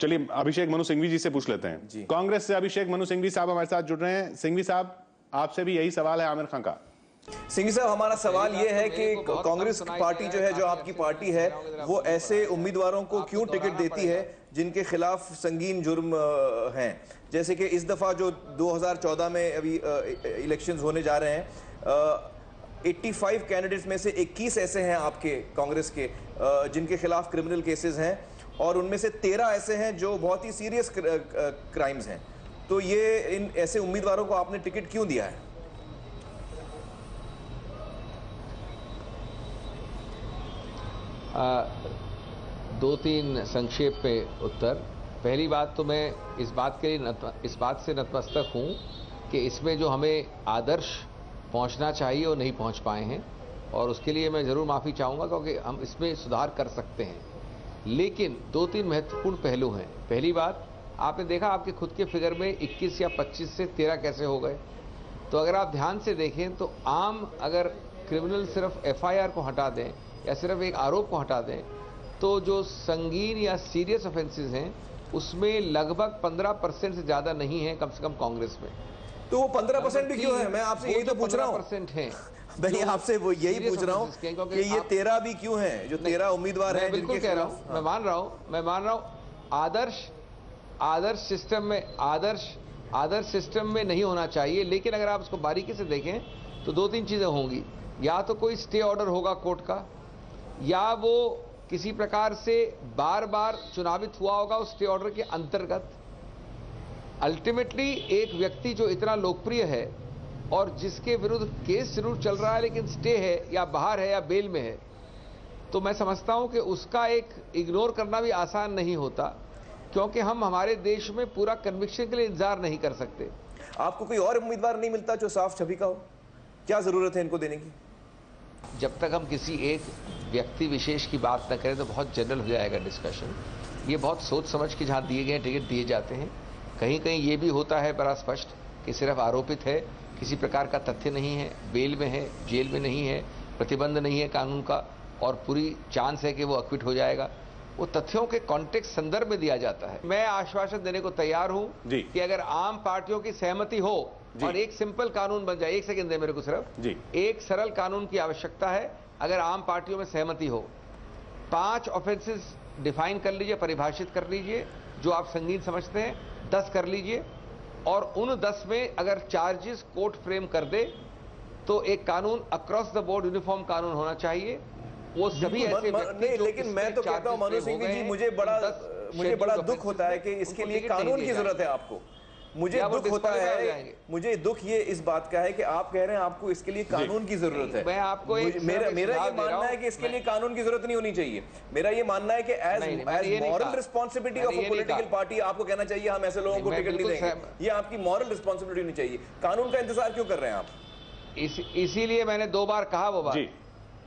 चलिए अभिषेक मनु सिंघवी जी से पूछ लेते हैं। कांग्रेस से अभिषेक मनु सिंघवी साहब हमारे साथ जुड़ रहे हैं। सिंघवी साहब, आपसे भी यही सवाल है आमिर खान का। सिंघवी साहब, हमारा सवाल ये है कि कांग्रेस पार्टी जो है, जो आपकी पार्टी है, वो ऐसे उम्मीदवारों को क्यों टिकट देती है जिनके खिलाफ संगीन जुर्म हैं? जैसे कि इस दफा जो 2014 में अभी इलेक्शंस होने जा रहे हैं, 85 कैंडिडेट्स में से 21 ऐसे हैं आपके कांग्रेस के जिनके खिलाफ क्रिमिनल केसेस हैं, और उनमें से 13 ऐसे हैं जो बहुत ही सीरियस क्राइम्स हैं। तो ये इन ऐसे उम्मीदवारों को आपने टिकट क्यों दिया है? दो तीन संक्षेप पे उत्तर। पहली बात तो मैं इस बात से नतमस्तक हूं कि इसमें जो हमें आदर्श पहुंचना चाहिए वो नहीं पहुंच पाए हैं, और उसके लिए मैं ज़रूर माफ़ी चाहूँगा, क्योंकि हम इसमें सुधार कर सकते हैं। लेकिन दो तीन महत्वपूर्ण पहलू हैं। पहली बात, आपने देखा आपके खुद के फिगर में 21 या 25 से 13 कैसे हो गए। तो अगर आप ध्यान से देखें तो आम अगर क्रिमिनल सिर्फ FIR को हटा दें या सिर्फ एक आरोप को हटा दें, तो जो संगीन या सीरियस ऑफेंसेस हैं उसमें लगभग 15% से ज़्यादा नहीं है, कम से कम कांग्रेस में। तो वो 15% भी क्यों है? मैं आपसे यही तो पूछ रहा हूँ। 15% है। मैं आपसे वो यही पूछ रहा हूँ कि ये 13 भी क्यों हैं, जो 13 उम्मीदवार हैं? बिल्कुल कह रहा हूँ, मैं मान रहा हूँ आदर्श सिस्टम में नहीं होना चाहिए। लेकिन अगर आप उसको बारीकी से देखें तो दो तीन चीजें होंगी। या तो कोई स्टे ऑर्डर होगा कोर्ट का, या वो किसी प्रकार से बार बार चुनावित हुआ होगा उस स्टे ऑर्डर के अंतर्गत। अल्टीमेटली एक व्यक्ति जो इतना लोकप्रिय है और जिसके विरुद्ध केस जरूर चल रहा है लेकिन स्टे है या बाहर है या बेल में है, तो मैं समझता हूं कि उसका एक इग्नोर करना भी आसान नहीं होता, क्योंकि हम हमारे देश में पूरा कन्विक्शन के लिए इंतजार नहीं कर सकते। आपको कोई और उम्मीदवार नहीं मिलता जो साफ छवि का हो? क्या जरूरत है इनको देने की? जब तक हम किसी एक व्यक्ति विशेष की बात न करें तो बहुत जनरल हो जाएगा डिस्कशन। ये बहुत सोच समझ के जहाँ दिए गए टिकट दिए जाते हैं। कहीं कहीं ये भी होता है बड़ा स्पष्ट कि सिर्फ आरोपित है, किसी प्रकार का तथ्य नहीं है, बेल में है, जेल में नहीं है, प्रतिबंध नहीं है कानून का, और पूरी चांस है कि वो अक्विट हो जाएगा। वो तथ्यों के कॉन्टेक्स्ट संदर्भ में दिया जाता है। मैं आश्वासन देने को तैयार हूं कि अगर आम पार्टियों की सहमति हो और एक सिंपल कानून बन जाए, एक सेकंड दे मेरे को सिर्फ, एक सरल कानून की आवश्यकता है। अगर आम पार्टियों में सहमति हो, 5 ऑफेंसेस डिफाइन कर लीजिए, परिभाषित कर लीजिए, जो आप संगीन समझते हैं, 10 कर लीजिए, और उन 10 में अगर चार्जेस कोर्ट फ्रेम कर दे तो एक कानून अक्रॉस द बोर्ड यूनिफॉर्म कानून होना चाहिए। वो सभी ऐसे नहीं, लेकिन मैं तो कहता हूं मनु सिंघवी जी, मुझे बड़ा दुख होता है कि इसके लिए कानून की जरूरत है आपको। मुझे दुख होता है, मुझे दुख ये इस बात का है कि आप कह रहे हैं आपको इसके लिए कानून की जरूरत है। मैं आपको मेरा ये मानना है कि इसके लिए कानून की जरूरत नहीं होनी चाहिए। मेरा ये मानना है कि as moral responsibility of a political party आपको कहना चाहिए हम ऐसे लोगों को टिकट नहीं देंगे। ये आपकी मॉरल रिस्पॉन्सिबिलिटी होनी चाहिए। कानून का इंतजार क्यों कर रहे हैं आप? इसीलिए मैंने 2 बार कहा वो बात,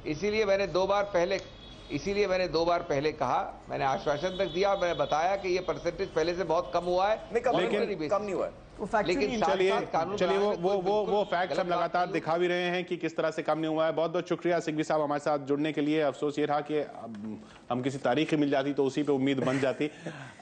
इसीलिए मैंने 2 बार पहले कहा, मैंने आश्वासन तक दिया, मैंने बताया कि ये परसेंटेज पहले से बहुत कम हुआ है। लेकिन कम नहीं हुआ है। लेकिन चलिए वो फैक्ट्स हम लगातार दिखा भी रहे हैं कि किस तरह से कम नहीं हुआ है। बहुत बहुत शुक्रिया सिंघवी साहब हमारे साथ जुड़ने के लिए। अफसोस ये रहा कि हम किसी तारीख मिल जाती तो उसी पे उम्मीद बन जाती।